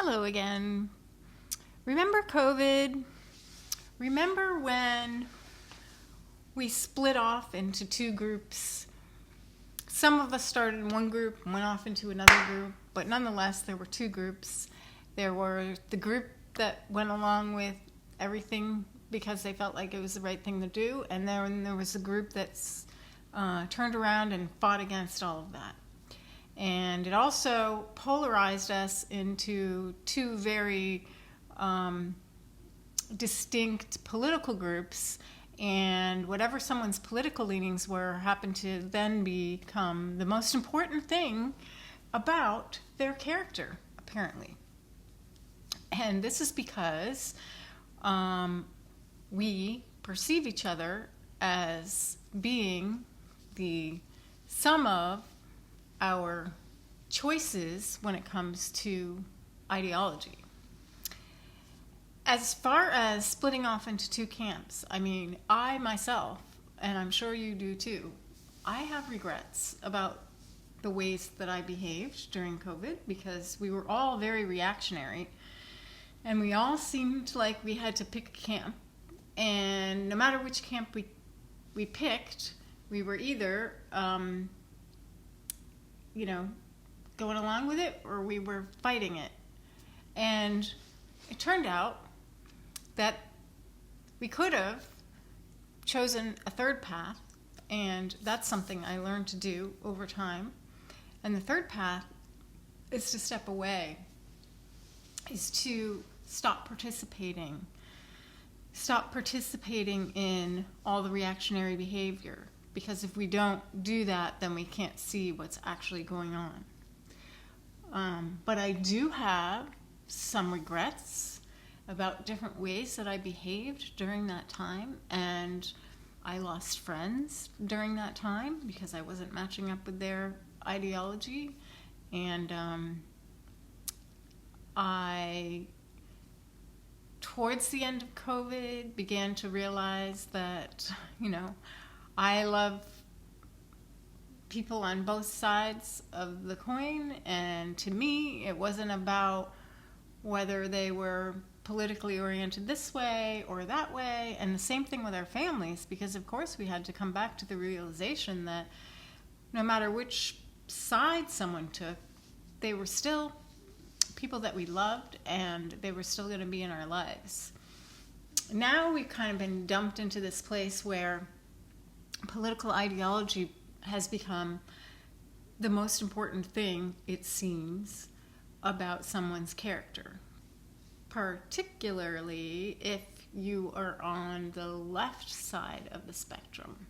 Hello again. Remember COVID? Remember when we split off into two groups? Some of us started in one group and went off into another group, but nonetheless there were two groups. There were the group that went along with everything because they felt like it was the right thing to do, and then there was the group that's turned around and fought against all of that. And it also polarized us into two very distinct political groups, and whatever someone's political leanings were happened to then become the most important thing about their character, apparently. And this is because we perceive each other as being the sum of our choices when it comes to ideology. As far as splitting off into two camps, I mean, I myself, and I'm sure you do too, I have regrets about the ways that I behaved during COVID because we were all very reactionary and we all seemed like we had to pick a camp, and no matter which camp we picked, we were either going along with it or we were fighting it. And it turned out that we could have chosen a third path, and that's something I learned to do over time. And the third path is to step away, is to stop participating in all the reactionary behavior. Because if we don't do that, then we can't see what's actually going on. But I do have some regrets about different ways that I behaved during that time, and I lost friends during that time because I wasn't matching up with their ideology, and I, towards the end of COVID, began to realize that, I love people on both sides of the coin, and to me, it wasn't about whether they were politically oriented this way or that way, and the same thing with our families, because of course we had to come back to the realization that no matter which side someone took, they were still people that we loved, and they were still going to be in our lives. Now we've kind of been dumped into this place where political ideology has become the most important thing, it seems, about someone's character, particularly if you are on the left side of the spectrum.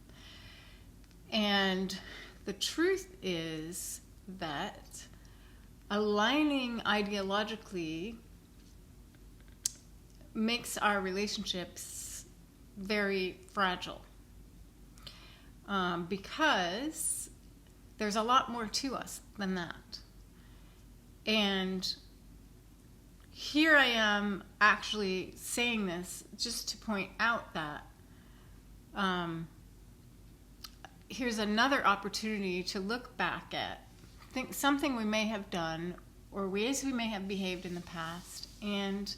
And the truth is that aligning ideologically makes our relationships very fragile. Because there's a lot more to us than that. And here I am actually saying this just to point out that here's another opportunity to look back at something we may have done or ways we may have behaved in the past, and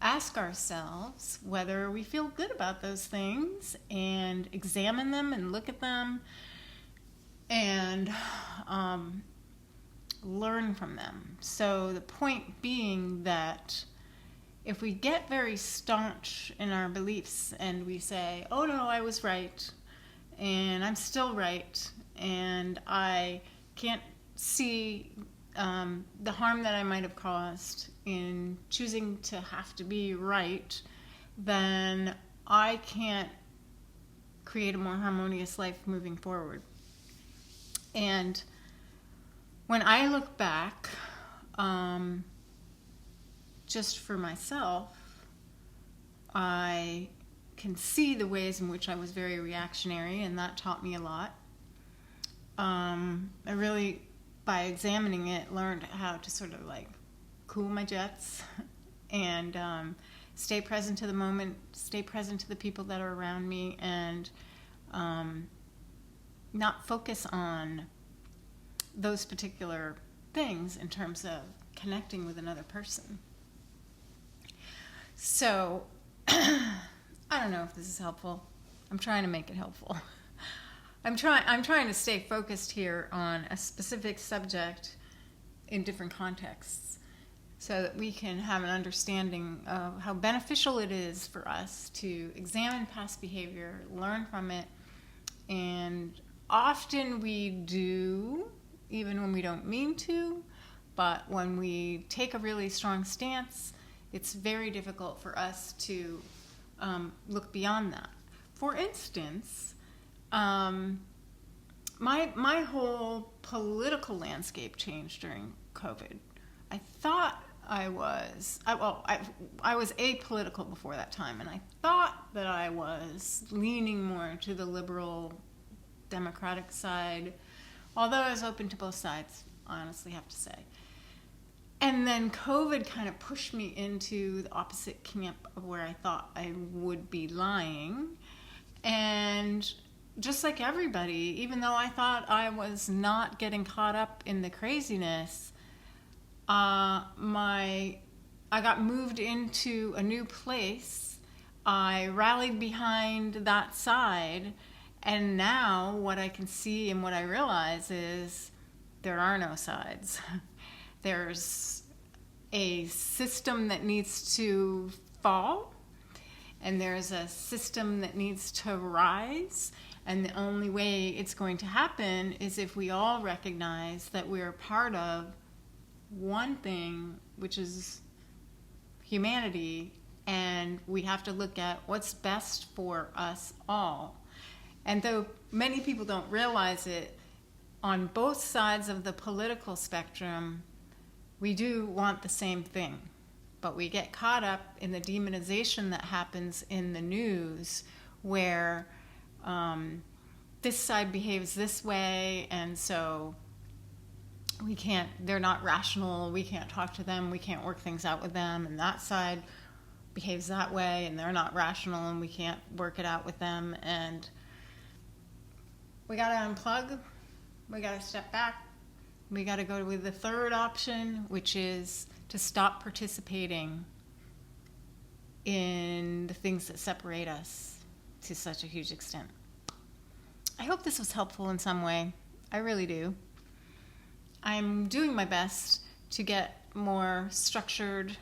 ask ourselves whether we feel good about those things, and examine them and look at them and learn from them. So the point being that if we get very staunch in our beliefs and we say, oh no, I was right and I'm still right and I can't see the harm that I might have caused in choosing to have to be right, then I can't create a more harmonious life moving forward. And when I look back, just for myself, I can see the ways in which I was very reactionary, and that taught me a lot. I really, by examining it, learned how to sort of like cool my jets and stay present to the moment, stay present to the people that are around me, and not focus on those particular things in terms of connecting with another person. So, I don't know if this is helpful. I'm trying to make it helpful. I'm trying to stay focused here on a specific subject in different contexts so that we can have an understanding of how beneficial it is for us to examine past behavior, learn from it, and often we do, even when we don't mean to, but when we take a really strong stance, it's very difficult for us to look beyond that. For instance, my whole political landscape changed during COVID. I thought I was apolitical before that time, and I thought that I was leaning more to the liberal Democratic side, although I was open to both sides, I honestly have to say. And then COVID kind of pushed me into the opposite camp of where I thought I would be lying. And just like everybody, even though I thought I was not getting caught up in the craziness, I got moved into a new place. I rallied behind that side, and now what I can see and what I realize is there are no sides. There's a system that needs to fall, and there's a system that needs to rise, and the only way it's going to happen is if we all recognize that we're part of one thing, which is humanity, and we have to look at what's best for us all. And though many people don't realize it, on both sides of the political spectrum, we do want the same thing. But we get caught up in the demonization that happens in the news where this side behaves this way, and so they're not rational, we can't talk to them, we can't work things out with them, and that side behaves that way, and they're not rational, and we can't work it out with them, and we gotta unplug, we gotta step back, we gotta go with the third option, which is to stop participating in the things that separate us to such a huge extent. I hope this was helpful in some way. I really do. I'm doing my best to get more structured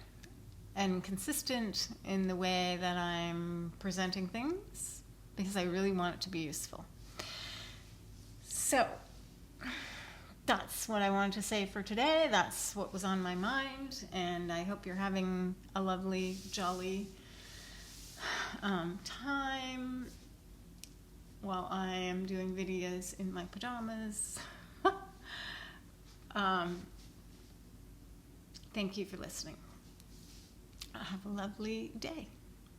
and consistent in the way that I'm presenting things because I really want it to be useful. So that's what I wanted to say for today. That's what was on my mind, and I hope you're having a lovely, jolly time while I am doing videos in my pajamas. Thank you for listening. Have a lovely day.